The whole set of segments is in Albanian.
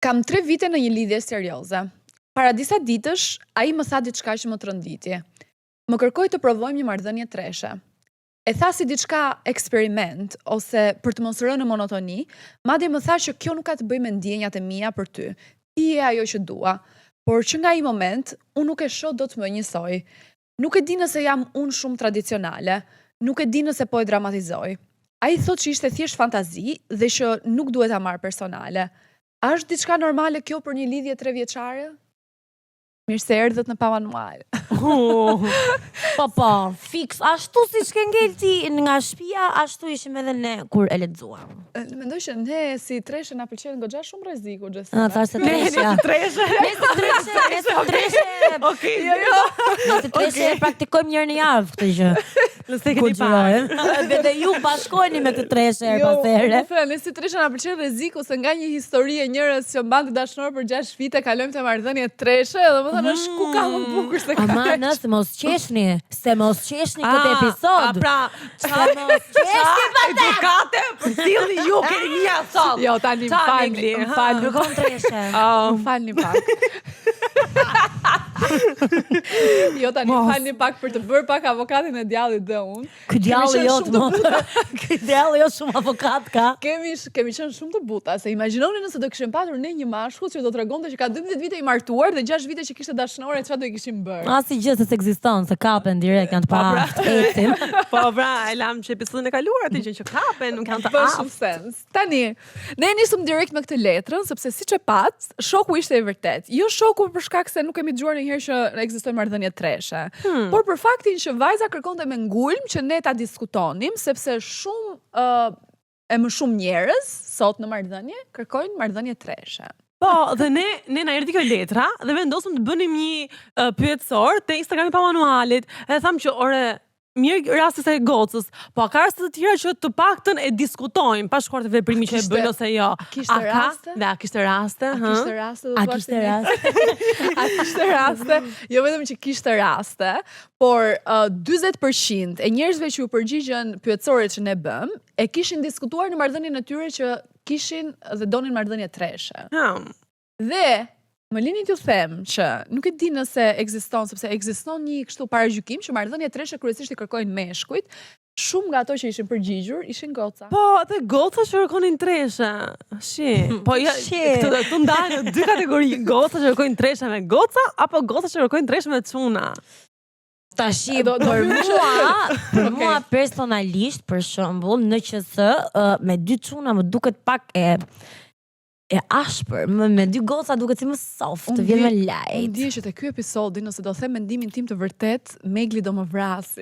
Kam 3 vite në një lidhje serioze. Para disa ditësh, ai më tha diçka që më tronditi. Më kërkoi të provojmë një marrëdhënie treshe. E tha si diçka eksperiment ose për të mos rënë në monotoni, madje më tha që kjo nuk ka të bëjë me ndjenjat e mia për ty. Ti je ajo që dua, por që nga ai moment unë nuk e shoh dot më njësoj. Nuk e di nëse jam unë shumë tradicionale, nuk e di nëse po e dramatizoj. Ai thot që ishte thjesht fantazi dhe që nuk duhet ta marr personale. A është diçka normale kjo për një lidhje 3 vjeçare? Mirë se erdhët në Pa Manual. Po, fix, ashtu si që ke ngel ti nga shtëpia, ashtu ishim edhe ne kur e lexuam. Mendoj që ne si treshe na pëlqen goxha shumë rreziku, Gjessina. Thash se treshe. Okej. Nëse treshe praktikojmë njërë në javë këtë gjë. Nëse keni parë. Dhe ju bashkojni me të treshe her pas here. Jo, ne si treshe na pëlqen rreziku se nga një histori e njërës që mban të dashnor për 6 vite kalojmë te marrëdhënie treshe dhe më thënë është ku ka më bukur se kaq. Ama se mos qeshni këtë episod. Se mos qeshni edukate për cilni ju keni një sot. Jo, tani më falni. Nuk treshe. Më falni pak. Jo, tani më falni pak për të bërë pak avokatin e djallit dhe unë. Ky djalli jo shumë avokat ka. Kemi qenë shumë të buta, se imagjinoni nëse do kishim patur ne një mashkull që do tregonte që ka 12 vite i martuar dhe 6 vite që kishte dashnore, çfarë do i kishim bërë? Asi gjë se ekziston, se kapen direkt janë të paaftë. Po pra, e lam që episodin e kaluar atë gjë që kapen, nuk kanë të bën shumë sens. Tani, ne nisëm direkt me këtë letrën, sepse siç e pat, shoku ishte i vërtet. Jo shoku për shkak se nuk kemi dëgjuar ndonjëherë që ekzistojnë marrëdhënie treshe, por për faktin që vajza kërkonte me ngulm që ne ta diskutonim, sepse e më shumë njerëz sot në marrëdhënie kërkojnë marrëdhënie treshe. Po, dhe ne na erdhi kjo letra dhe vendosëm të bënim një pyetësor te Instagrami Pa Manualit. E thamë që mirë rastis e gocës, po a ka raste të tjera që të paktën e diskutojmë pa shkuar te veprimi që e bën ose jo. Kishte raste? A kishte raste? A kishte raste? Jo vetëm që kishte raste, por 40% e njerëzve që u përgjigjen pyetësorit që ne bëm, e kishin diskutuar në marrëdhënien e tyre që kishin dhe donin marrëdhënie treshe. Dhe më lini t'ju them që nuk e di nëse ekziston, sepse ekziston një kështu paragjykim që marrëdhënie treshe kryesisht i kërkojnë meshkujt. Shumë nga ato që ishin përgjigjur ishin goca. Po, atë goca që kërkonin treshe. Po ja, këtu ndahen në 2 kategori, goca që kërkojnë treshe me goca apo goca që kërkojnë treshe me çuna. Tashi, për mua personalisht, për shembull, në QS me 2 çuna më duket pak e ashpër, me 2 goca duket si më soft, vjen më light. Unë di që te ky episodi, nëse do them mendimin tim të vërtet, Megli do më vrasi.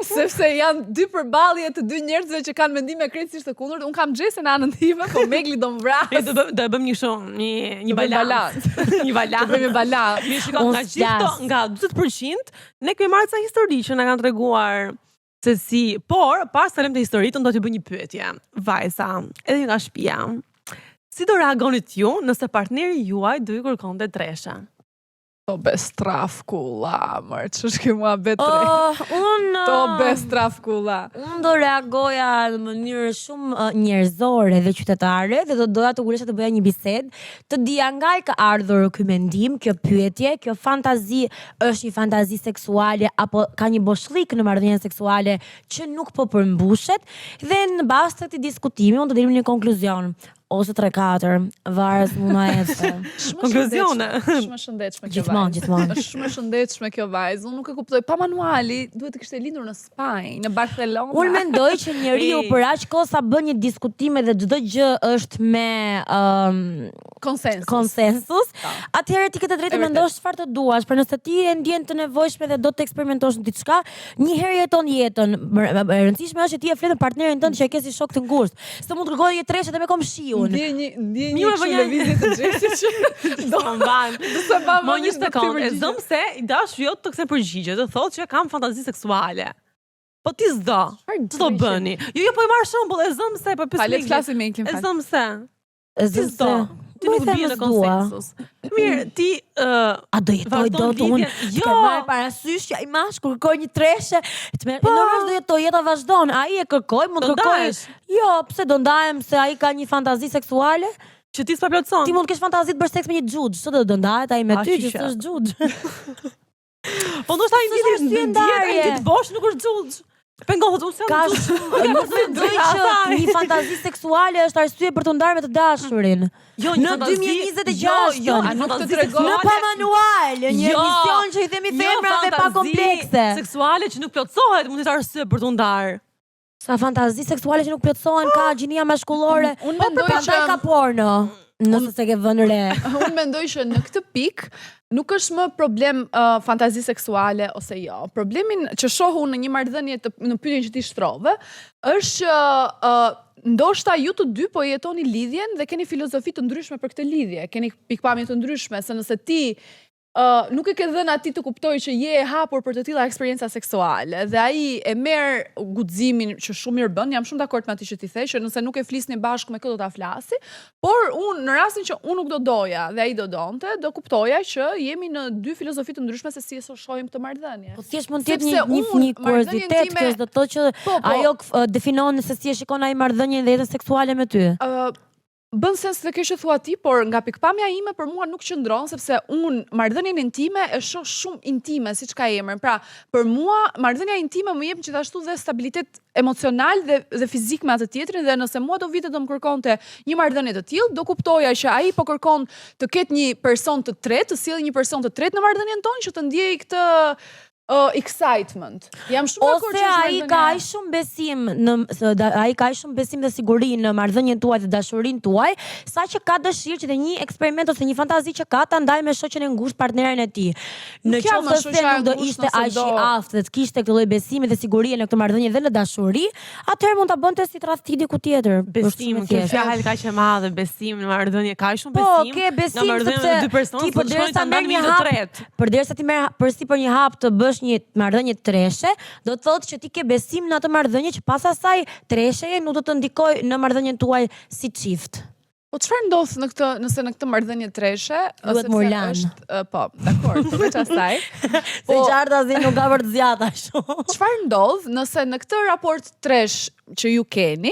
Sepse janë 2 përballje të 2 njerëzve që kanë mendime krejtësisht të kundërt. Unë kam Gjese në anën time, po Megli do më vrasi. Do e bëjmë një shumë, një balans. Një balans. Do bëjmë një balans. Mi shikoj nga gjithë nga 40%, ne kemi marrë ca histori që na kanë treguar se si, por pas të lëm të historitë, unë do t'ju bëj një pyetje. Vajza, edhe nga shtëpia. Si do reagonit ju nëse partneri juaj do ju kërkonte treshe? To be strafkulla, mërë, që shki mua betre. To be strafkulla. Unë do reagoja në mënyrë shumë njerëzore dhe qytetare dhe do doja të kulesha të bëja një bisedë, të dija nga i ka ardhur ky mendim, kjo pyetje, kjo fantazi është një fantazi seksuale apo ka një boshlik në marrëdhënien seksuale që nuk po përmbushet dhe në bazë të këtij diskutimi unë do deri në një konkluzion. Ose 3-4, varet mund na ecë. Konkluzione. Shumë shëndetshme kjo vajzë. Gjithmonë. Është shumë shëndetshme kjo vajzë. Unë nuk e kuptoj. Pa Manuali duhet të kishte lindur në Spanjë, në Barcelona. Unë mendoj që njeriu për aq kohë sa bën një diskutim dhe çdo gjë është me konsensus. Atëherë ti ke të drejtë të mendosh çfarë të duash, por nëse ti e ndjen të nevojshme dhe do të eksperimentosh në diçka, një herë jeton jetën. E rëndësishme është që ti e flet me partnerin tënd që e ke si shok të ngushtë. Se mund të kërkojë një treshe dhe me komshiu. Ndje një lëvizje të Gjesit që do mban. Mo një sekond, e zëm se i dash jo të kësaj përgjigje, të thotë që kam fantazi seksuale. Po ti s'do. Ç'do bëni? Jo, po i marr shembull, e zëm se po pyes. Le të flasim me Inklin. E zëm se. E zëm se. Ti nuk bie në konsensus. Mirë, ti a do jetoj dot unë? Jo, marr parasysh që ai mashkull kërkoi një treshe, normalisht do jetoj, jeta vazhdon. Ai e kërkoi, mund të kërkoj. Jo, pse do ndahem se ai ka një fantazi seksuale? që ti s'pa plotson. Ti mund të kesh fantazi të bësh seks me një xhuxh, ç'do të ndahet ai me ty që s'është xhuxh. Po ndoshta ai S'është arsye ditë ndarje. ditë bosh nuk është xhuxh. Pengohet unë se Ka shumë, nuk mendoj që një fantazi seksuale është arsye për të ndarë me të dashurin. Jo, Në 2026, jo, a nuk të tregon në pa manual, një Jo, emision që i themi femrave pa komplekse. Seksuale që nuk plotësohet mund të jetë arsye për të ndarë. Sa fantazi seksuale që nuk plotësohen ka gjinia maskullore. Unë Po mendoj prandaj që- ka porno. Nëse se ke vënë re. Unë mendoj që në këtë pikë nuk është më problem fantazi seksuale ose jo. Problemin që shohu në një marrëdhënie në pyetjen që ti shtrove është që ndoshta ju të dy po jetoni lidhjen dhe keni filozofi të ndryshme për këtë lidhje, keni pikpamje të ndryshme, se nëse ti nuk e ke dhënë atij të kuptoj që je e hapur për të tilla eksperjenca seksuale dhe ai e merr guximin që shumë mirë bën, jam shumë dakord me atë që ti the, që nëse nuk e flisni bashkë me kë do ta flasi, por unë në rastin që unë nuk do doja dhe ai do donte, do kuptoja që jemi në dy filozofi të ndryshme se si e shohim këtë marrëdhënie. Po thjesht mund të jetë Sepse një unë, kuriozitet, marrëdhënien kjo time- s'do të thotë që Po, ajo definon se si e shikon ai marrëdhënien dhe jetën seksuale me ty. Bën sens dhe kjo që thua ti, por nga pikpamja ime për mua nuk qëndron, sepse unë marrëdhënien intime e shoh shumë intime, siç ka emrin. Pra, për mua marrëdhënia intime më jep gjithashtu dhe stabilitet emocional dhe fizik me atë tjetrin, dhe nëse mua do vite do më kërkonte një marrëdhënie të tillë, do kuptoja që ai po kërkon të ketë një person të tretë, të sjellë një person të tretë në marrëdhënien tonë që të ndjej këtë excitement. Jam shumë dakord Ose që është ai ka aq shumë besim ai ka aq shumë besim dhe siguri në marrëdhënien tuaj dhe dashurinë tuaj, saqë ka dëshirë që të një eksperiment ose një fantazi që ka ta ndaj me shoqen e ngushtë, partnerin e tij. Në Nuk jam qoftë me se shoqja e nuk do ngushtë ishte nëse aq i do- aftë dhe të kishte këtë lloj besimi dhe sigurie në këtë marrëdhënie dhe në dashuri, atëherë mund ta bënte si tradhti diku tjetër. Besim, kjo fjalë kaq e madhe, besim në marrëdhënie, ka shumë Po, besim. ke besim në marrëdhënie sepse me dy persona, ti do të shkojnë përderisa ta merr ndanë një një të hap, tretë. përderisa ti merr përsi për një hap të bësh një marrëdhënie treshe, do të thotë që ti ke besim në atë marrëdhënie që pas asaj tresheje nuk do të ndikojë në marrëdhënien tuaj si çift. Po çfarë ndodh nëse në këtë marrëdhënie treshe, Duhet sepse Murlan. po, dakord, përveç asaj. Se qartazi nuk ka për të zjata shumë. Çfarë ndodh nëse në këtë raport tresh që ju keni,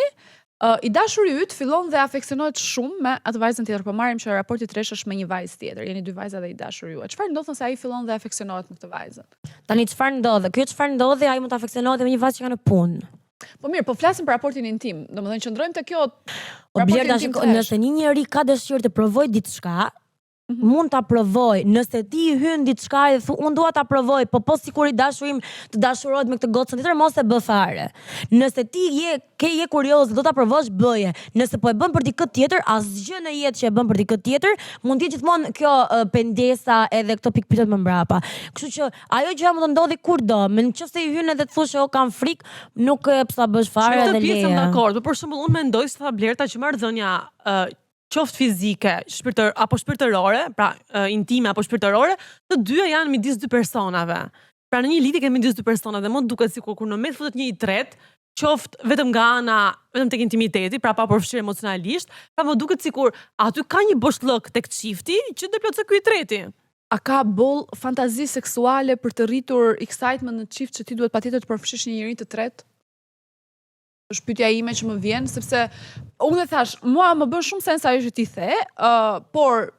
i dashuri yt fillon dhe afeksionohet shumë me atë vajzën tjetër, po marrim që raporti tresh është me një vajzë tjetër, jeni dy vajza dhe i dashuri juaj. Çfarë ndodh nëse ai fillon dhe afeksionohet me këtë vajzën? Tani çfarë ndodh? Kjo çfarë ndodh? Ai mund të afeksionohet me një vajzë që ka në punë. Po mirë, po flasim për raportin intim. Domethënë qëndrojmë te kjo O raporti Blerta, intim shiko, tresh. nëse një njeri ka dëshirë të provoj diçka, mund ta provoj. Nëse ti i hyn diçka e thu, unë dua ta provoj, po sikur i dashurim të dashurohet me këtë gocën tjetër, mos e bë fare. Nëse ti je kurioz, do ta provosh, bëje. Nëse po e bën për dikë tjetër, asgjë në jetë që e bën për dikë tjetër, mund të jetë gjithmonë kjo pendesa edhe këto pikpyetjet më mbrapa. Kështu që ajo gjë mund të ndodhi kurdo. Nëse i hyn edhe të thosh o kam frikë, nuk e psa bësh fare Në edhe këtë pjesë jam leje. dakord, por për shembull unë mendoj se tha Blerta që marrëdhënia qoftë fizike, apo shpirtërore, pra intime apo shpirtërore, të dyja janë midis dy personave. Pra në një lidhje kemi midis dy persona dhe më duket sikur kur në mes futet një i tretë, qoftë vetëm nga ana, vetëm tek intimiteti, pra pa përfshirë emocionalisht, pra më duket sikur aty ka një boshllëk tek çifti që do plotësoj ky i treti. A ka boll fantazi seksuale për të rritur excitement në çift që ti duhet patjetër të përfshish një njeri të tretë? Është pyetja ime që më vjen, sepse unë e thash, mua më bën shumë sens ajo që ti the, por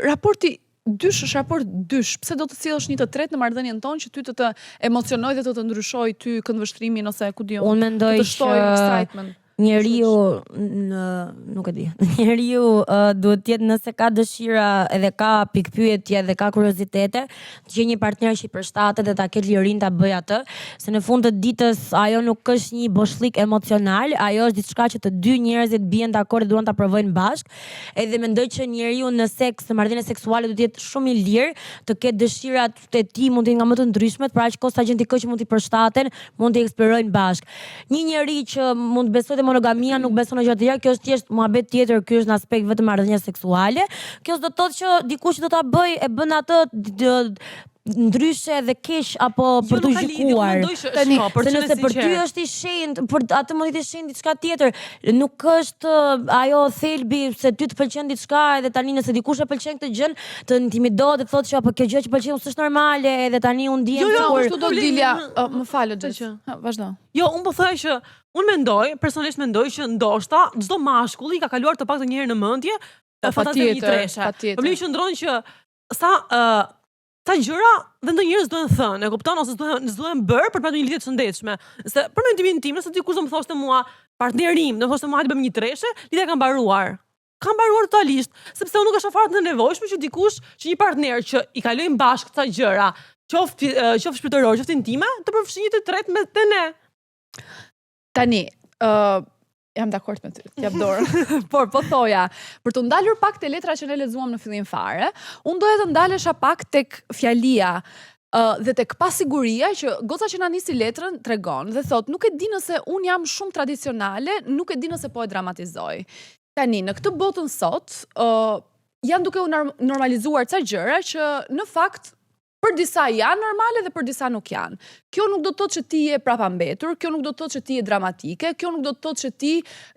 raporti dysh është raport dysh. Pse do të sjellësh një të tretë në marrëdhënien tonë që ty të emocijonoj dhe të ndryshoj ty këndvështrimin ose ku diun. Unë mendoj të shtoj që excitement. njeriu nuk e di. Njeriu duhet të jetë, nëse ka dëshira edhe ka pikpyetje dhe ka kuriozitete, të gjejë një partner që i përshtatet dhe ta ketë lirinë ta bëjë atë, se në fund të ditës ajo nuk është një boshlik emocional, ajo është diçka që të dy njerëzit bien dakord dhe duan ta provojnë bashkë. Edhe mendoj që njeriu në seks, në marrëdhënie seksuale duhet të jetë shumë i lirë, të ketë dëshirat e tij mund të jenë nga më të ndryshmet, për aq kohë sa gjën ti që mund t'i përshtaten, mund t'i eksplorojnë bashkë. Një njeri që mund besojë monogamia nuk beson në gjë të tjera, kjo është thjesht muhabet tjetër, ky është në aspekt vetëm marrëdhënie seksuale. Kjo s'do të thotë që dikush do ta bëj e bën atë ndryshe dhe keq apo për të gjykuar. Tani, Se nëse për ty është i shenjtë, për atë mund të shenjtë diçka tjetër, nuk është ajo thelbi se ty të pëlqen diçka edhe tani nëse dikush e pëlqen këtë gjën, të intimidohet dhe thotë që apo kjo gjë që pëlqen s'është normale edhe tani unë ndihem kështu do dilja. Më falë, vazhdo. Jo, unë po thoya që unë personalisht mendoj që ndoshta çdo mashkull i ka kaluar të paktën një herë në mendje fantazinë një treshe. Problemi që ndron që sa gjëra dhe ndonjëherë s'duhen thënë, e kupton, ose s'duhen bërë për të patur një lidhje të shëndetshme. Se për mendimin tim, nëse dikush do më thoshte mua partnerim, do më thoshte mua hajde bëjmë një treshe, lidhja ka mbaruar. Ka mbaruar totalisht, sepse unë nuk e shoh fare të nevojshme që dikush, që një partner që i kalojnë bashkë këta gjëra, qoftë shpirtërore, qoftë intime, të përfshin një të tretë me të ne. Tani, jam dakord me ty, jap dorën. Por po thoja, për të ndalur pak te letra që ne lexuam në fillim fare, unë doja të ndalesha pak tek fjalia dhe tek pasiguria që goca që na nisi letrën tregon dhe thot, nuk e di nëse unë jam shumë tradicionale, nuk e di nëse po e dramatizoj. Tani, në këtë botën sot, janë duke u normalizuar ca gjëra që në fakt për disa janë normale dhe për disa nuk janë. Kjo nuk do të thotë që ti je prapambetur, kjo nuk do të thotë që ti je dramatike, kjo nuk do të thotë që ti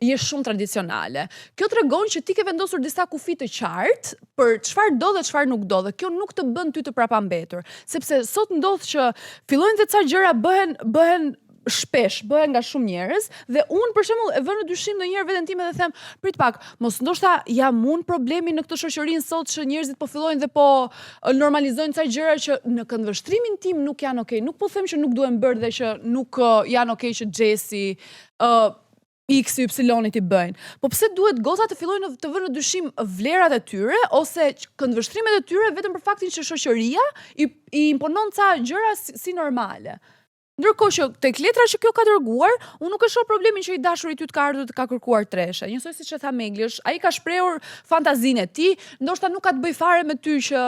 je shumë tradicionale. Kjo tregon që ti ke vendosur disa kufi të qartë për çfarë do dhe çfarë nuk do, dhe kjo nuk të bën ty të prapambetur, sepse sot ndodh që fillojnë të ca gjëra bëhen shpesh, bëhen nga shumë njerëz, dhe unë për shembull e vë në dyshim ndonjëherë veten time dhe them, prit pak, mos ndoshta jam unë problemi në këtë shoqërinë sot që njerëzit po fillojnë dhe po normalizojnë ca gjëra që në këndvështrimin tim nuk janë okay. Nuk po them që nuk duhen bërë dhe që nuk janë okay që Xhesi X, Y-i bëjnë. Po pse duhet gocat të fillojnë të vënë në dyshim vlerat e tyre ose këndvështrimet e tyre vetëm për faktin që shoqëria i imponon ca gjëra si normale. Ndërkohë që tek letra që kjo ka dërguar, unë nuk e shoh problemin që i dashuri ty të ka ardhur të ka kërkuar treshe. Njësoj siç e tha Megli, ai ka shprehur fantazinë e tij, ndoshta nuk ka të bëj fare me ty që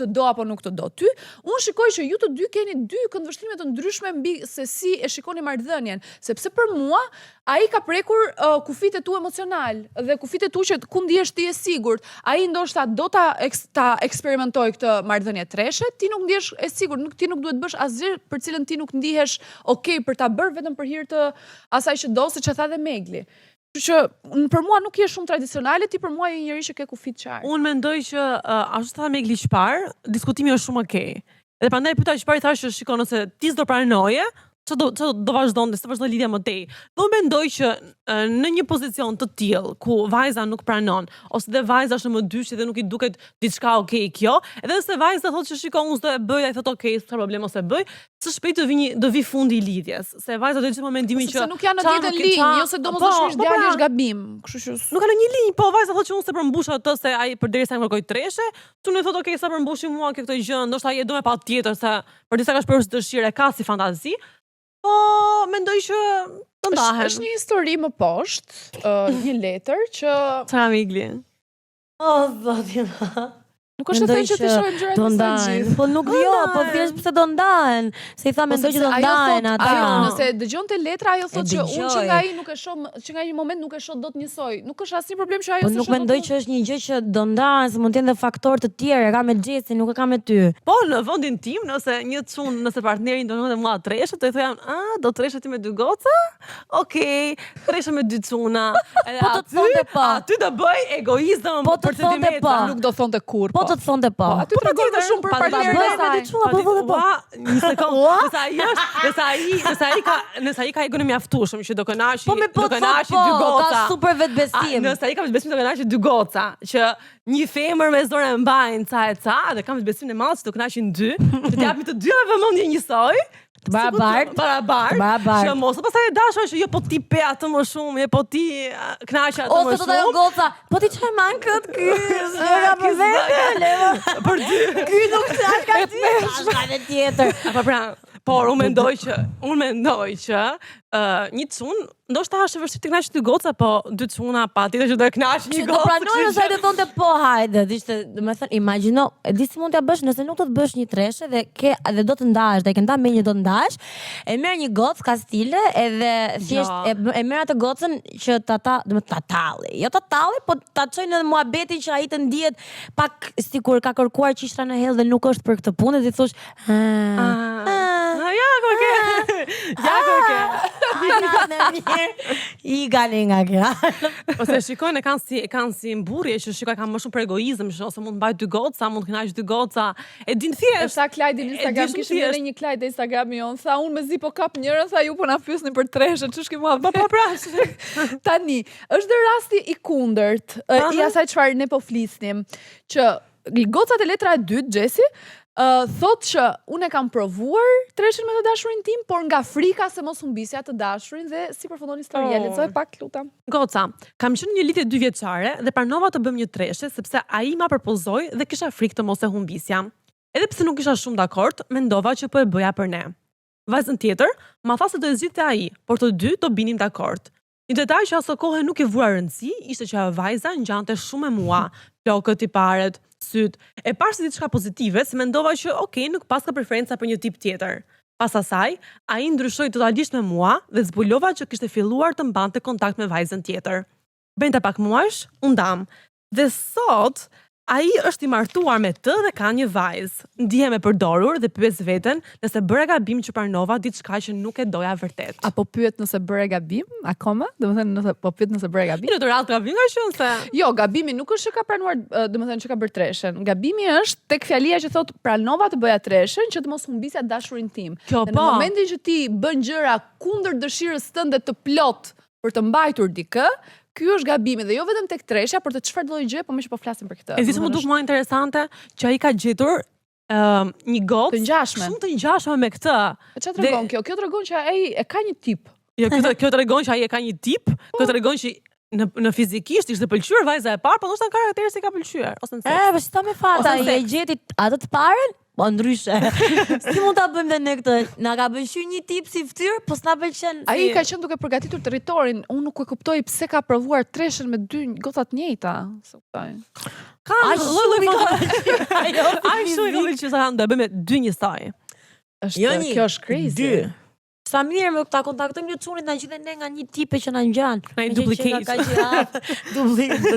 të do apo nuk të do ty. Unë shikoj që ju të dy keni dy këndvështrime të ndryshme mbi se si e shikoni marrëdhënien, sepse për mua ai ka prekur kufit e tu emocional dhe kufit e tu që ku ndihesh ti e sigurt. Ai ndoshta do ta eksperimentoj këtë marrëdhënie treshe, ti nuk ndihesh e sigurt, ti nuk duhet bësh asgjë për cilën ti nuk ndihesh okay për ta bërë vetëm për hir të asaj që do, siç e tha dhe Megli. Që për mua nuk je shumë tradicionale, ti për mua je një njerëz që ke kufit qartë. Unë mendoj që ashtu tha Megli çfarë, diskutimi është shumë okay. Edhe prandaj pyeta çfarë thash që shikon nëse ti s'do pranoje, ç'do vazhdonte, s'do vazhdon lidhja më tej. Do mendoj që në një pozicion të tillë ku vajza nuk pranon ose dhe vajza është në mëdyrje dhe nuk i duket diçka okay kjo, edhe nëse vajza thotë që shikon unë s'do e bëj, ai thotë okay, s'ka problem ose e bëj, së shpejt do vi fundi i lidhjes. Se vajza do të jetë mendimin që nuk janë në tjetër linjë, ose domosdoshmërisht djali është gabim, kështu që nuk ka në një linjë, po vajza thotë që unë se përmbush atë se ai përderisa më kërkoj treshe, tu në thotë okay, sa përmbushim mua këtë gjë, ndoshta ai e do me patjetër se për disa ka shprehur dëshirë, ka si fantazi. Po, mendoj që të ndahen. Është një histori më poshtë, një letër që... Çfarë Megli? Zotin. Nuk është të thënë që të shohim gjërat do ndahen. Po nuk jo, po thjesht pse do ndahen. Se i tha mendoj që do ndahen ata. Nëse dëgjonte letra, ajo thotë që unë që nga ai nuk e shoh, që nga një moment nuk e shoh dot njësoj. Nuk është asnjë problem që ajo të shoh. Po nuk mendoj që është një gjë që do ndahen, se mund të jenë edhe faktorë të tjerë, ka me Xhesin, nuk e ka me ty. Po në vendin tim, nëse një çun, nëse partneri ndonjëherë mua treshe, do i thoja, do treshe ti me dy goca? Okej, treshe me dy çuna. Po të thonte po. Aty do bëj egoizëm për centimetra, nuk do thonte kur. Po të thonte po. Aty tregon më shumë për partnerin e saj. Një sekondë, nëse ai ka egon e mjaftueshëm që do kënaqi, do kënaqi dy goca. Ka super vetbesim. Nëse ai ka vetbesim do kënaqi dy goca, që një femër me zorë e mbajnë ca e ca dhe kam vetbesim e madh se do kënaqin dy, të japin të dyve vëmendje njësoj. Barabar. Që mos pastaj e dashur që jo po ti pe atë më shumë, jo po ti kënaqë atë më shumë. Ose do të ajo goca, po ti çfarë man kët ky? Ja për vetë, për dy. Ky nuk është ka ti. Ka tjetër. Apo pra, por unë mendoj që një çun, ndoshta është e vështirë të kënaqësh dy goca, po dy çuna patjetër që do të kënaqësh një Që do gocë. pranoj ose ai të thonte po hajde, ishte, domethënë imagjino, e di si mund t'ja bësh nëse nuk do të bësh një treshe dhe do të ndahesh, dhe ke nda me një do të ndahesh, e merr një gocë ka stile edhe thjesht e merr atë gocën që domethënë ta talli. Jo ta talli, po ta çojnë në muhabetin që ai të ndihet pak sikur ka kërkuar qishtra në hell dhe nuk është për këtë punë, dhe ti thosh, Ja, I gani nga kjo. Ose shikojnë kanë si mburrje që shikoj kanë më shumë për egoizëm, që ose mund të mbaj dy goca, mund të kënaqësh dy goca. E din thjesht. Sa Klajdi në Instagram kishim edhe një Klajdi në Instagrami jon, tha unë mezi po kap njërën, tha ju po na pyesni për treshën, ç'është mua. Po pra. Tani, është dhe rasti i kundërt, i asaj çfarë ne po flisnim, që gocat e letra e dytë, Gjesi, thot që unë e kam provuar treshin me të dashurin tim, por nga frika se mos humbisja të dashurin, dhe si përfundon historia, lexoj pak lutem. Goca, kam qenë në një lidhje 2 vjeçare dhe pranova të bëjmë një treshe sepse ai ma propozoi dhe kisha frikë të mos e humbisja. Edhe pse nuk isha shumë dakord, mendova që po e bëja për ne. Vajzën tjetër ma tha se do e zgjidhte ai, por të dy do binim dakord. Një detaj që aso kohë nuk e vura rëndësi ishte që vajza ngjante shumë me mua, flokët i paret, syt. E parë si diçka pozitive, se mendova që nuk paska preferenca për një tip tjetër. Pas asaj, ai ndryshoi totalisht me mua dhe zbulova që kishte filluar të mbante kontakt me vajzën tjetër. Bënte pak muajsh, u ndam. Dhe sot ai është i martuar me të dhe ka një vajzë. Ndihem e përdorur dhe pyes veten nëse bëra gabim që pranova diçka që nuk e doja vërtet. Apo pyet nëse bëre gabim akoma? Domethënë nëse po pyet nëse bëre gabim. Në radhë gabim nga qenë se Jo, gabimi nuk është që ka pranuar, domethënë që ka bërë treshen. Gabimi është tek fjalia që thot pranova të bëja treshen që të mos humbisja dashurin tim. Kjo Dhe në momentin që ti bën gjëra kundër dëshirës tënde të plot për të mbajtur dikë, ky është gabimi, dhe jo vetëm tek treshja, por të çfarë lloj gjë, po më që po flasim për këtë. E di se më duk më interesante që ai ka gjetur një gocë të ngjashme. Shumë të ngjashme me këtë. E çfarë tregon kjo? Kjo tregon që ai e ka një tip. Jo, kjo tregon që ai e ka një tip, kjo tregon që në fizikisht ishte pëlqyer vajza e parë, por ndoshta në karakter si ka pëlqyer, ose në seks. Po s'ta me fata, ai e gjeti atë të parën? Po ndryshe. Si mund ta bëjmë dhe ne këtë? Na ka pëlqyer një tip si fytyrë, po s'na pëlqen. Ai ka qenë duke përgatitur territorin. Unë nuk e kuptoj pse ka provuar treshen me 2 goca të njëjta. Se kuptoj. Ka lloj ai shumë që sa do bëjmë 2 njësoj. Kjo është crazy. Sa mirë me ta kontaktojmë një çunit na gjithë ne nga një tipe që na ngjan. Na një duplicate.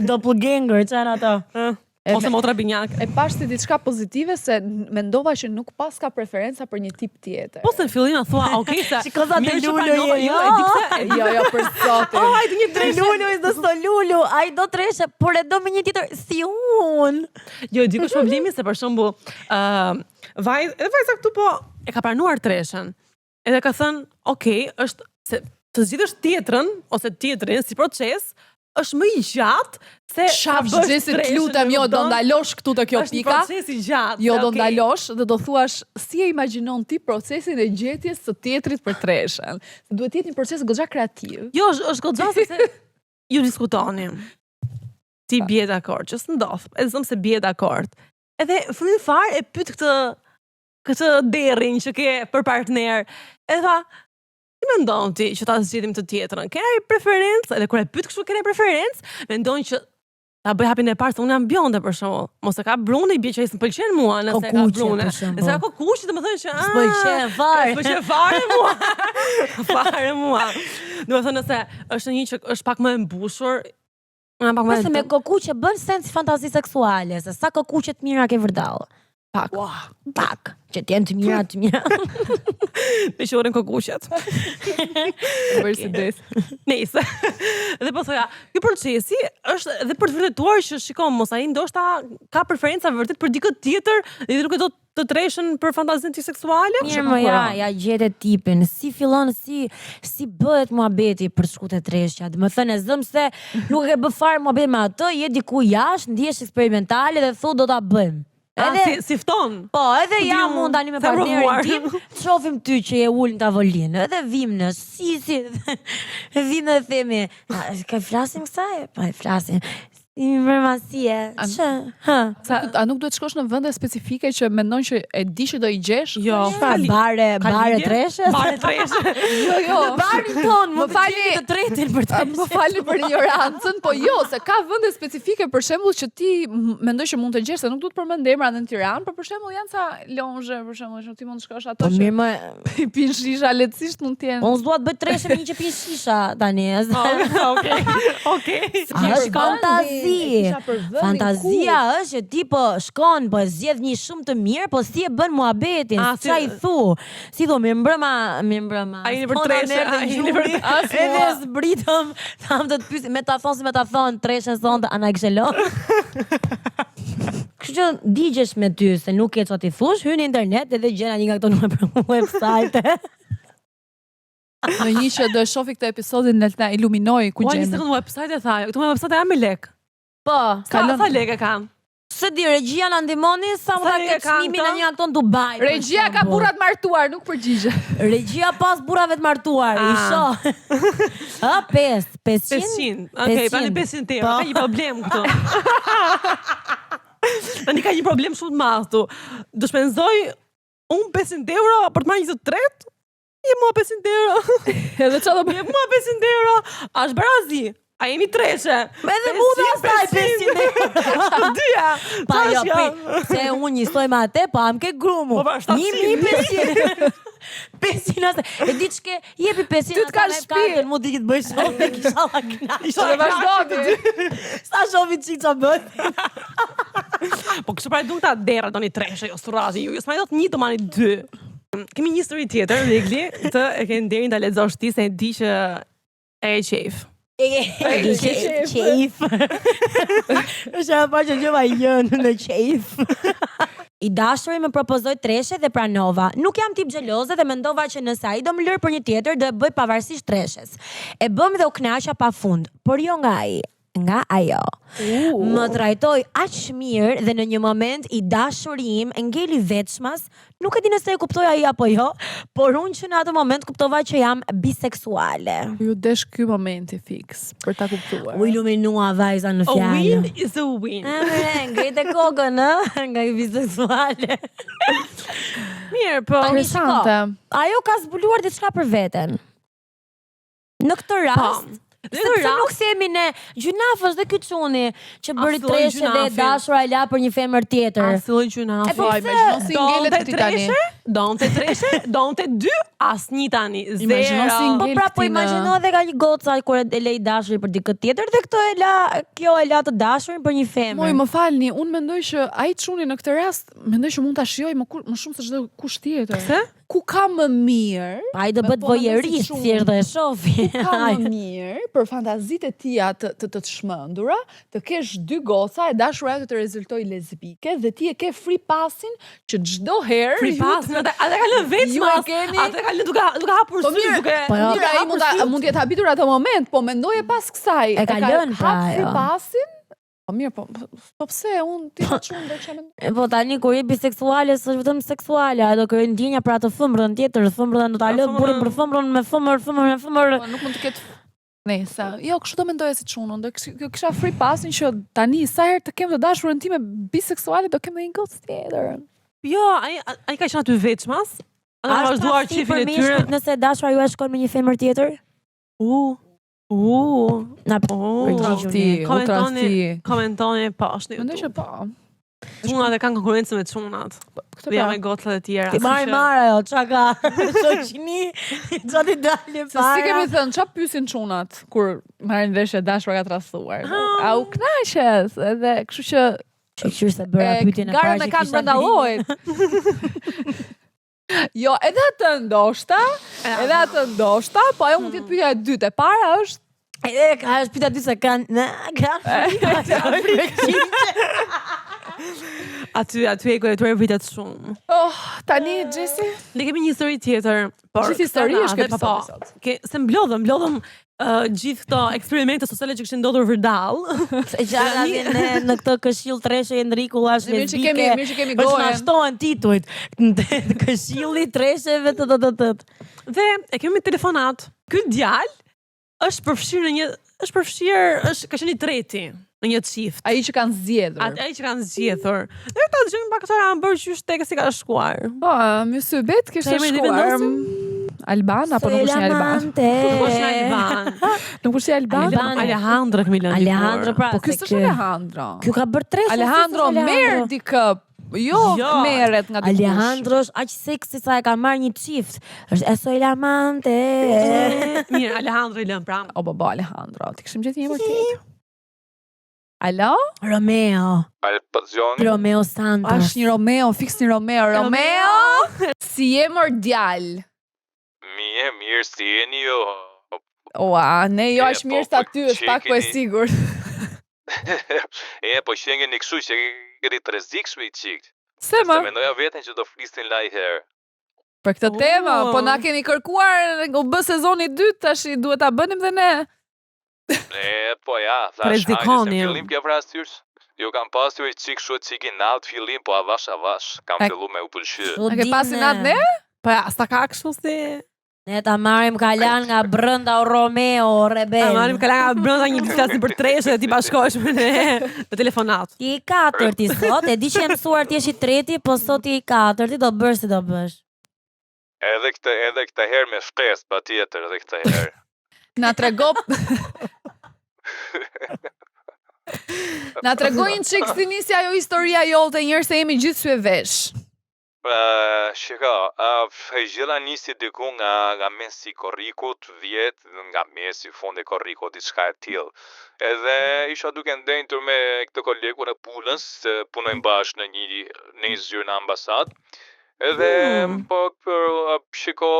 Doppelganger, çan ato. Ose motra binjak. E pash si diçka pozitive se mendova që nuk paska preferenca për një tip tjetër. Po se në fillim na thua, se shikoza të lulu jo, për zotin. Ai të një tre lulu, do sto lulu, ai do treshe, por e do me një tjetër si unë. Jo, di kush problemi se për shembull, vajza këtu po e ka pranuar treshen. Edhe ka thënë, është se të zgjidhësh tjetrën ose tjetrin si proces, është më i gjatë se Gjesi, të lutem, jo, do ndalosh këtu të kjo pika. Është një proces i gjatë. Jo, do ndalosh dhe do thuash si e imagjinon ti procesin e gjetjes së tjetrit për treshen. Duhet të jetë një proces goxha kreativ. Jo, është goxha se ju diskutoni. Ti bie dakord, që s'ndodh. E zëm se bie dakord. Edhe fillim fare e pyet këtë derrin që ke për partner. E tha, si mendon ti që ta zgjedhim të tjetrën? Kena preferencë? Edhe kur e pyet kështu kena preferencë, mendon që ta bëj hapin e parë se unë jam bjonde për shembull. Mos e ka brune i bie që ai s'pëlqen mua nëse ka brune. Nëse ka kokushi, domethënë që s'pëlqen fare. S'pëlqen fare mua. Fare mua. Domethënë nëse është një që është pak më e mbushur, Përse me kokuqe bën sens fantazi seksuale, se sa kokuqe të mira ke vërdall. Pak. Që t'jenë të mira. Me shoren kokuqet. Bërë si des. Nëse. Dhe po thoja, ky procesi është edhe për të vërtetuar që shikon, mos ai ndoshta ka preferenca vërtet për dikë tjetër, dhe nuk e do të treshen për fantazinë ti seksuale. Mirë, ja gjetë tipin. Si fillon, si bëhet muhabeti për shkute treshja. Dhe më thënë e zëm se nuk e bë fare muhabet me atë, je diku jashtë, ndihesh eksperimentale dhe thu do ta bëjmë. Si fton. Po, edhe jam unë tani me partnerin tim, shohim ty që je ul në tavolinë, edhe vim në vim dhe themi, ka flasim kësaj? Po, e flasim. Informacie. A nuk duhet shkosh në vende specifike që mendon që e di që do I gjesh? Jo, Bare treshe? Bare treshe. Jo. Barin ton, më fali të tretin për të. Më falni për ignorancën, po jo, se ka vende specifike për shembull që ti mendoj që mund të gjesh, se nuk duhet përmend emra në Tiranë, por për shembull janë ca lonzhe, për shembull, që ti mund të shkosh ato Po që mirë më i pin shisha lehtësisht mund të jenë. unë s'dua të bëj treshe me një që pin shisha tani. Okej. Është fantazi. Fantazia është që ti po shkon, po e zgjedh një shumë të mirë, po si e bën muhabetin, ç'a I thu. Si thon mirë mbrëma. Ai në për treshe, Edhe zbritëm, tham të pyesim me ta thon treshe sonte ana Xhelon. Kështu që digjesh me ty se nuk ke çfarë ti thush, hyn në internet edhe gjen një nga këto website. Në një që do e shofi këtë episodin na iluminoi ku Ua, një gjen. sekundë website e tha. Këtu me website jam me lek. Po, Sa lekë kanë? se di regjia na ndihmoni sa më Sa ka lekë ketë çmimin në kanë një nga këto në Dubai. për Regjia ka shembull. burrat martuar, nuk përgjigje. Regjia pas burrave të martuar, I shoh. 500. 500. Okej, pani 500 euro. Ka një problem këtu. Tani ka një problem shumë të madh këtu. Do shpenzoj unë 500 euro për të marrë një të tretë? Je mua 500 euro. Edhe çfarë do bëj? Je mua 500 euro. A është barazi? A jemi treshe? Edhe mu dhe asaj 500 euro. Dyja. Pa jo, Tash se unë njësoj me atë, po am ke grumu. Po, pa, 700. 500 asaj. E di ç'ke, jepi 500 Ty t'ka shtëpi. mu di që të bëj shoh me kisha la knaq. Isha Dhe vazhdoni. Sa shofi çik ça bën. Po kështu pra duhet ta dera doni treshe, jo surrazi. Jo s'ma dot një domani dy. Kemi një histori tjetër, Rigli, të e ke nderin ta lexosh ti se e di që e qef. Qef. Është e parë që gjova jën në qef. I dashuri më propozoi treshe dhe pranova. Nuk jam tip xheloze dhe mendova që nëse ai do më lër për një tjetër do e bëj pavarësisht treshes. E bëm dhe u kënaqa pafund, por jo nga ai, nga ajo. Më trajtoi aq mirë dhe në një moment I dashuri im ngeli veçmas, nuk e di nëse e kuptoi ai apo jo, por unë që në atë moment kuptova që jam biseksuale. Ju desh ky momenti fix për ta kuptuar. U iluminua vajza në A win fjalë. is a win. Ngrejt e kokën, nga I biseksuale. Mirë, po. Interesante. Ajo ka zbuluar diçka për veten. Në këtë rast, sepse nuk themi ne gjunafës dhe ky çuni që bëri As lloj treshe dhe gjunafi. dashura e la për një femër tjetër. Asilloj gjuna. E po Vaj, imagjino si ngelet këti tani. Donte treshe, donte dy, asnjë tani. Imagjino si Zero. Po ngel pra po këti në- imagjino edhe ka një goca kur e lej dashurin për dikë tjetër dhe kjo e la të dashurin për një femër. Moj, më falni, unë mendoj që ai çuni në këtë rast, mendoj që mund ta shijoj më shumë se çdo kush tjetër. Pse? Ku ka më mirë? Ai do bëhet po, mendoj voyeurist, si shumë. thjesht do e shofi. Ka më mirë për fantazitë e tia të çmendura, të kesh dy goca e dashura jote të rezultojë lesbike dhe ti e ke free passin që çdo herë Free pass, ata ka lënë veç ju e mas. keni- Ata ka lënë duke hapur Po sy, mirë, duke. Po jo. Mira, ai mund të jetë habitur atë moment, po mendoje pas kësaj. E ka lënë, pra, hap free jo. passin. Po mirë, po pse unë ti ta çun do çam. Po tani kur je biseksuale, s'është vetëm seksuale, ajo do kërkoj ndjenja për atë fëmrën tjetër, fëmrën do ta lë burrin për fëmrën me fëmër. Po nuk mund të ketë Nesa. Jo, kështu do mendoja si çunun. Do kisha free passin që tani sa herë të kem të dashurën time biseksuale do kem edhe një gocë tjetër. Jo, ai ka qenë aty veç mas. Ata ka vazhduar çifin e tyre. Nëse dashura juaj shkon me një femër tjetër? Na Komentoni poshtë. Mendoj që po. Çunat e kanë konkurrencë me çunat. Këtë Dhe janë pra. me gocat e tjera. Ti marr ajo, çka ka? Shoqni, çfarë ti dalë Se si kemi thënë, çfarë pyesin çunat kur marrin vesh e dashura ka trastuar. A u kënaqes? Edhe kështu që Qysh se bëra pyetjen e parë. garën e kanë brenda llojit. Jo, edhe atë ndoshta, po ajo mund të jetë pyetja e dytë. E para është Edhe ka është pyetja dy se kanë Aty e kujtuar vitet shumë. tani Jesse, Ne kemi një histori tjetër, por Gjithë histori është kjo po. episod. Se mblodhëm gjithë këto eksperimente sociale që kishin ndodhur vërdall. Se gjana vjen në këtë këshill treshe Enriku as Mirë që lesbike. kemi Është gojën. nashtohen titujt. Këshilli tresheve të. Dhe e kemi telefonat. Ky djalë është përfshirë ka qenë i treti. në një çift. Ai që kanë zgjedhur. Ai që kanë zgjedhur. Ne ta dëgjojmë pak çfarë kanë bërë qysh tek si ka shkuar. Po, Mysybet kishte Sa jemi shkuar vendosim? Alban apo nuk është një Alban? Po është Alban. Nuk është një Alban? Alejandro kemi lënë. Alejandro pra. Po ky s'është Alejandro. Ky ka bërë 3 Alejandro merr dikë. Jo, merret nga dikush. Alejandro është aq seksi sa e ka marrë një çift. Është Esoy Lamante. Mirë, Alejandro i lën pra. O baba Alejandro, ti kishim gjetë një emër tjetër. Alo? Romeo. Alpazioni. Romeo Santos. Është një Romeo, fiks një Romeo. Romeo! Si je mor djal? Mirë, si jeni ju? Ua, ne jo është po, mirë sa po, ty, është pak po e qekini. sigurt. Po shengeni kështu që këri të rrezikshme i qikt. Se më? Se mendoja veten që do flisnin laj herë. Për këtë temë, po na keni kërkuar, u bë sezoni 2, tash duhet ta bënim dhe ne. Po ja, thash, Rrezikoni. hajde, se fillim kja vrastyrs. Ju kam pasur i qik shu qiki nalt fillim, po avash. Kam fillu me u pëlqy. A ke pasi natë ne? Po ja, s'ta ka kështu si... Ne ta marrim kalan nga brenda o Romeo, rebel. Ta marrim kala nga brenda një flasin për treshe dhe ti bashkohesh me ne në telefonat. Ti i katërti sot, e di që e mësuar ti jesh i treti, po sot ti i katërti, do bësh si do bësh. Edhe këtë herë me shkes, pa tjetër, edhe këtë herë. Na trego... Na tregoj një çik si nisi ajo historia jote njërë se jemi gjithë sy e vesh. Shika, gjëra nisi diku nga mesi korrikut, 10, nga mesi fundi korrikut, diçka e tillë. Edhe isha duke ndenjtur me këtë kolegun e punës, se punojmë bashkë në një zyrë në ambasadë. Edhe po shiko,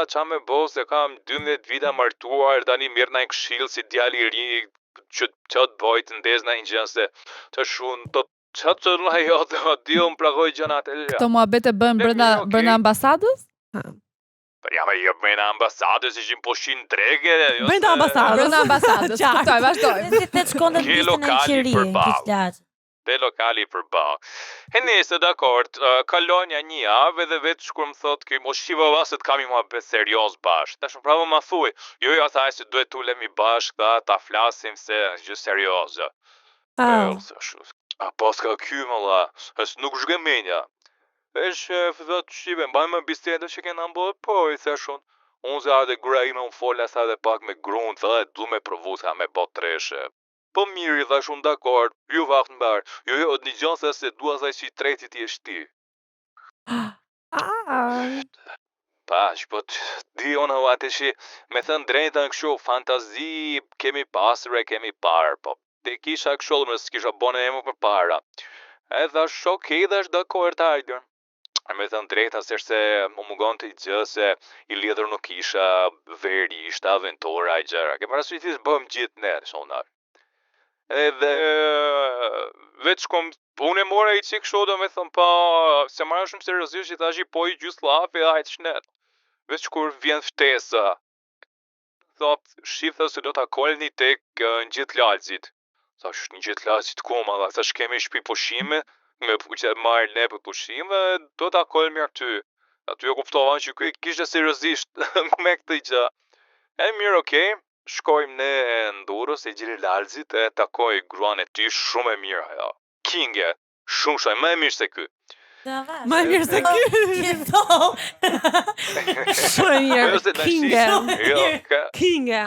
qa me bo se kam 12 vite martuar, tani mirë na i këshill si djali i ri që të bojt ndez na i gjën se të shumë të qatë që në jo të dio më pragoj gjënat e lja. Këto muhabete bën brenda ambasadës? Ja me jep me në ambasadës ishim po shinë drege. Brenda ambasadës. Brenda ambasadës, kuptoj, vazhdojmë. Si te shkonde Ke në lokali qiri, përballë. kish Te lokali për bak. E nese, dakord, kalonja një javë edhe vetë shkur më thot ki mo shiva vaset kam i muhabet serios bashkë. Tash më pravo ma thuj, jo thaj se duhet t'ulemi bashkë ta flasim se gjë seriozë. Po s'ka ky më la, nuk zhgëmenja. Vesh fëdhët shive, mbaj me bisedë që kena mbojë, po i theshun. Unë se ade gra ime unë fola sa dhe pak me grunë, dhe du me provu sa me bot treshe. Po mirë i thash unë dakord, ju vaft në barë, jo, një gjonë se dua saj që i tretit i eshti. Pash, po di unë atë që me thënë drejta në këshu, fantazi kemi pasre, kemi parë, po te kisha këshu më s'kisha bone e më për para. E thash, okej, thash dakord hajder. Me thënë drejta se më mugon të i gjë se i lidhër nuk isha veri, ishte aventura i gjera. Ke parasuitis bëm gjithë nërë, shonar. Edhe vetë shkom, unë e mora i qik shodo me thëmë pa, se marrë shumë seriosisht që thash i po i gjusë lafi a i të shnet. Vetë kur vjen ftesa, thot, shifë se do t'a kolni tek në gjithë lalëzit. Thash, një gjithë lalëzit kuma, thash kemi shpi pushime, me që marrë ne për pushime, do t'a kolmi aty. Aty e kuptovan që kishte seriosisht me këtë i gjë. E mirë, okej. Shkojmë ne në Durrës e gjiri lalëzit e takoj gruan e ty shumë e mirë ajo. Kinge, shumë më e mirë se ky. Më e mirë se ky. Shumë e mirë. Kinge. Jo, Kinge.